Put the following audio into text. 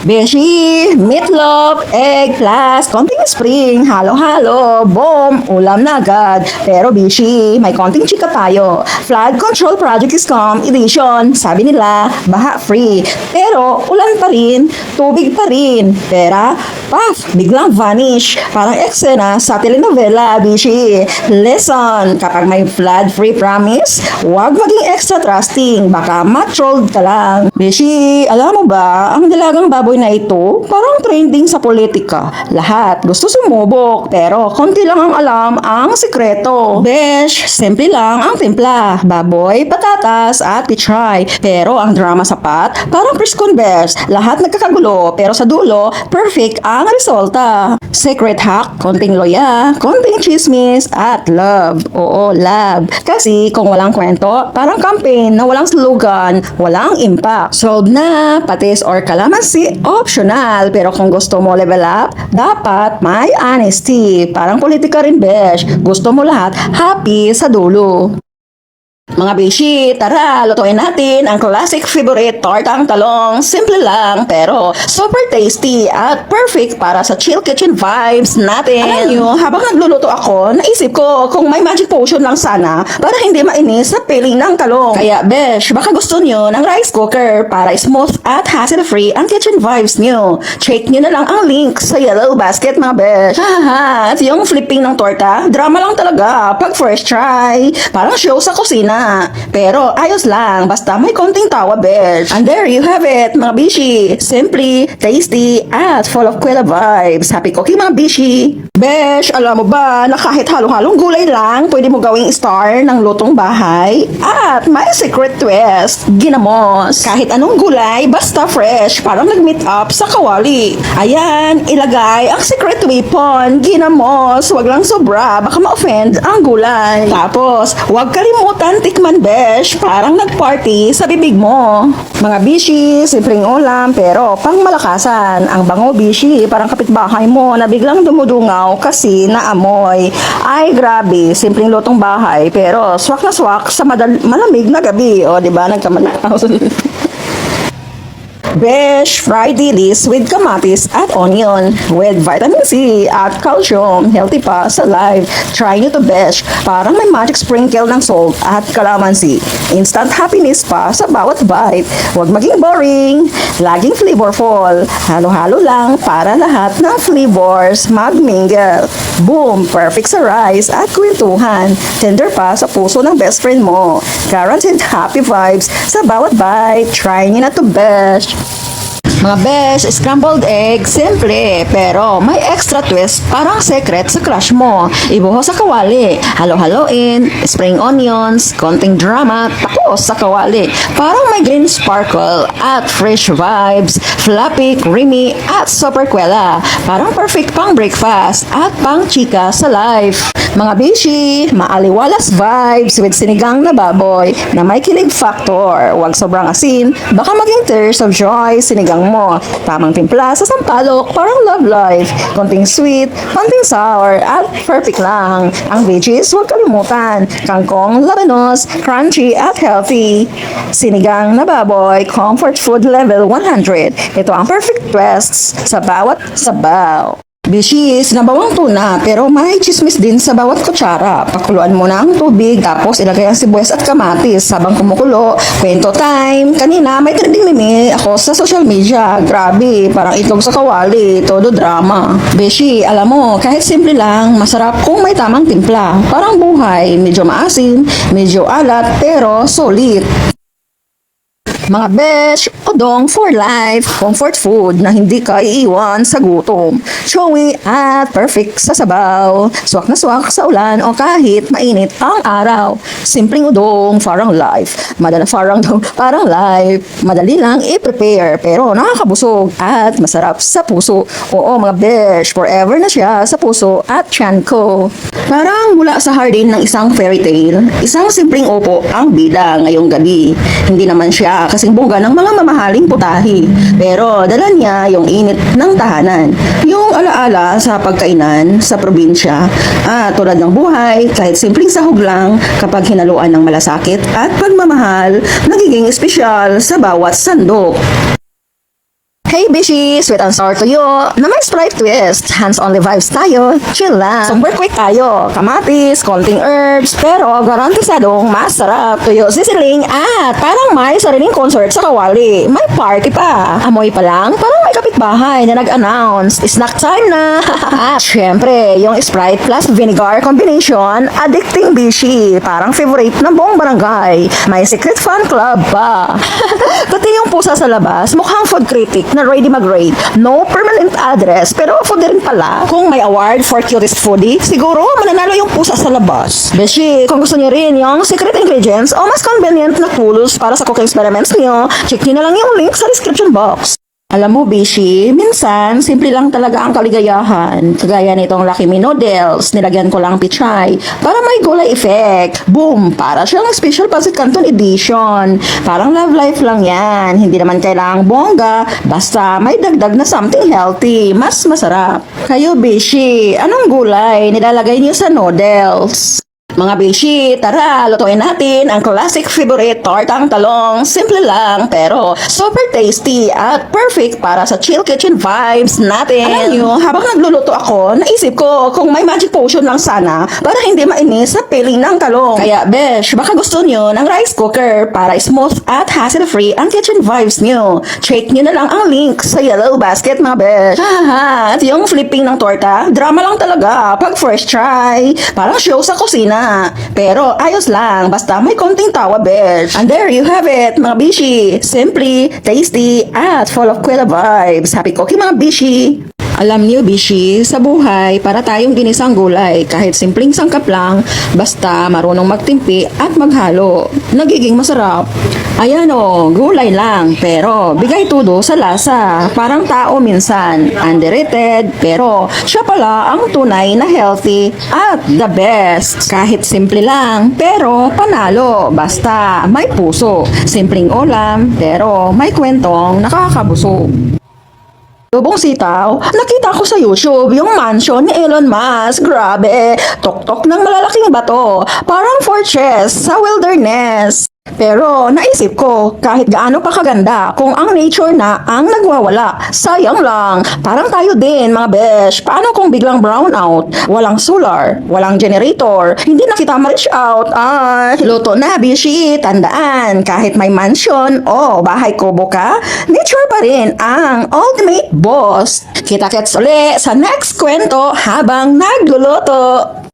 Beshi, meatloaf, egg, plus konting spring, halo-halo, boom, ulam na agad. Pero Beshi, may konting chika tayo. Flood Control Project Scam Edition, sabi nila, baha free. Pero ulan pa rin, tubig pa rin. Pera, puff, biglang vanish. Parang eksena sa telenovela, Beshi. Listen, kapag may flood free promise, huwag maging extra trusting. Baka ma-trolled ka lang. Beshi, alam mo ba, ang dalagang baboy na ito, parang trending sa politika. Lahat gusto sumubok, pero konti lang ang alam ang sikreto. Besh, simple lang ang timpla. Baboy, patatas, at pichay. Pero ang drama sa pot, parang press converse. Lahat nagkakagulo, pero sa dulo, perfect ang resulta. Secret hack, konting loya, konting chismis, at love. Oo, love. Kasi kung walang kwento, parang campaign na walang slogan, walang impact. Solved na, patis or kalamansi, optional. Pero kung gusto mo level up, dapat may honesty. Parang politika rin, besh. Gusto mo lahat happy sa dulo. Mga beshi, tara, lutuin natin ang classic favorite tortang talong. Simple lang, pero super tasty at perfect para sa chill kitchen vibes natin. Alam nyo, habang nagluluto ako, naisip ko kung may magic potion lang sana para hindi mainis sa peeling ng talong. Kaya besh, baka gusto nyo ng rice cooker para smooth at hassle-free ang kitchen vibes nyo. Check nyo na lang ang link sa yellow basket, mga besh. Haha, at yung flipping ng torta, drama lang talaga pag first try. Parang show sa kusina. Pero ayos lang, basta may konting tawa, besh. And there you have it, mga bishi. Simply, tasty, at full of Quilla vibes. Happy cooking, mga bishi. Besh, alam mo ba na kahit halo-halong gulay lang, pwede mo gawing star ng lutong bahay? At may secret twist, ginamos. Kahit anong gulay, basta fresh, parang nag-meet up sa kawali. Ayan, ilagay ang secret weapon, ginamos. Wag lang sobra, baka ma-offend ang gulay. Tapos, wag kalimutan tikman, besh, parang nag-party sa bibig mo. Mga bishi, simpleng ulam, pero pang malakasan. Ang bango, bishi, parang kapitbahay mo na biglang dumudungaw kasi naamoy. Ay, grabe, simpleng lutong bahay, pero swak na swak sa malamig na gabi. O, diba, nagkamanaw. Besh, fried dilis with kamatis at onion with vitamin C at calcium. Healthy pa sa life. Try nyo to, besh. Parang may magic sprinkle ng salt at calamansi. Instant happiness pa sa bawat bite. Huwag maging boring. Laging flavorful. Halo-halo lang para lahat ng flavors magmingle. Boom! Perfect sa rice at kwentuhan. Tender pa sa puso ng best friend mo. Guaranteed happy vibes sa bawat bite. Try nyo na to, besh. Mga besh, scrambled egg, simple, pero may extra twist, parang secret sa crush mo. Ibuhos sa kawali, halo-haloin, spring onions, konting drama, tapos sa kawali. Parang may green sparkle at fresh vibes, fluffy, creamy, at super kwela. Parang perfect pang breakfast at pang chika sa life. Mga bishi, maaliwalas vibes with sinigang na baboy na may kilig factor. Huwag sobrang asin, baka maging tears of joy sinigang mo. Tamang timpla sa sampalok, parang love life. Konting sweet, konting sour, at perfect lang. Ang veggies, huwag kalimutan. Kangkong, labanos, crunchy, at healthy. Sinigang na baboy, comfort food level 100. Ito ang perfect twists sa bawat sabaw. Bishi, sinabawang tuna, pero may chismis din sa bawat kutsara. Pakuluan mo na ang tubig, tapos ilagay ang sibuyas at kamatis. Habang kumukulo, kwento time. Kanina, may trending meme ako sa social media. Grabe, parang itlog sa kawali. Todo drama. Bishi, alam mo, kahit simple lang, masarap kung may tamang timpla. Parang buhay, medyo maasim, medyo alat, pero solid. Mga besh, odong for life, comfort food na hindi ka iiwan sa gutom. Chewy at perfect sa sabaw. Swak na swak sa ulan o kahit mainit ang araw. Simpleng udong, parang life. Parang life. Madali lang i-prepare pero nakakabusog at masarap sa puso. Oo mga besh, forever na siya sa puso at tiyan ko. Parang mula sa hardin ng isang fairy tale, isang simpleng upo ang bida ngayong gabi. Hindi naman siya kasing bongga ng mga mamahaling putahe. Pero dala niya yung init ng tahanan. Yung alaala sa pagkainan sa probinsya. Tulad ng buhay, kahit simpleng sahog lang, kapag hinaluan ng malasakit at pagmamahal, nagiging espesyal sa bawat sandok. Hey Bishi, sweet and sour tuyo, na may Sprite twist. Hands-only vibes tayo, chill lang. Super quick tayo, kamatis, konting herbs, pero garantisadong masarap. Tuyo sizzling at parang may sariling concert sa Kawali. May party pa. Amoy pa lang, parang may kapitbahay na nag-announce, snack time na. At syempre, yung Sprite plus vinegar combination, addicting Bishi. Parang favorite ng buong barangay. May secret fan club pa. Pati yung pusa sa labas, mukhang food critic na ready mag-rate. No permanent address, pero food rin pala. Kung may award for cutest foodie, siguro mananalo yung pusa sa labas. Beshi, kung gusto niyo rin yung secret ingredients o mas convenient na tools para sa cooking experiments niyo, check niyo na lang yung link sa description box. Alam mo, Bishi, minsan, simple lang talaga ang kaligayahan. Kagaya nitong Lucky Me Noodles, nilagyan ko lang pichay para may gulay effect. Boom! Para siyang special Pasit Canton edition. Parang love life lang yan. Hindi naman kailangang bongga, basta may dagdag na something healthy. Mas masarap. Kayo, Bishi, anong gulay nilalagay niyo sa noodles? Mga Bishi, tara, lutuin natin ang classic favorite tortang talong. Simple lang, pero super tasty at perfect para sa chill kitchen vibes natin. Alam nyo, habang nagluluto ako, naisip ko kung may magic potion lang sana para hindi mainis sa peeling ng talong. Kaya, besh, baka gusto nyo ng rice cooker para smooth at hassle-free ang kitchen vibes nyo. Check nyo na lang ang link sa yellow basket, mga besh. Haha, at yung flipping ng torta, drama lang talaga pag first try. Parang show sa kusina. Pero ayos lang, basta may konting tawa, besh. And there you have it, mga Bishi. Simply, tasty, at full of Kuya vibes. Happy cooking, mga Bishi. Alam niyo, Bishi, sa buhay, para tayong ginisang gulay. Kahit simpleng sangkap lang, basta marunong magtimpi at maghalo. Nagiging masarap. Ayan o, gulay lang, pero bigay tudo sa lasa. Parang tao minsan. Underrated, pero siya pala ang tunay na healthy at the best. Kahit simple lang, pero panalo. Basta may puso. Simpleng ulam, pero may kwentong nakakabusog. Lubong sitaw, nakita ko sa YouTube yung mansion ni Elon Musk. Grabe, tok-tok ng malalaking bato. Parang fortress sa wilderness. Pero naisip ko, kahit gaano pa kaganda, kung ang nature na ang nagwawala, sayang lang. Parang tayo din, mga besh. Paano kung biglang brown out? Walang solar, walang generator, hindi na kita ma-reach out. Ay, luto na, bishi. Tandaan, kahit may mansion o bahay kubo ka, nature pa rin ang ultimate boss. Kita-kits uli sa next kwento habang nagluluto.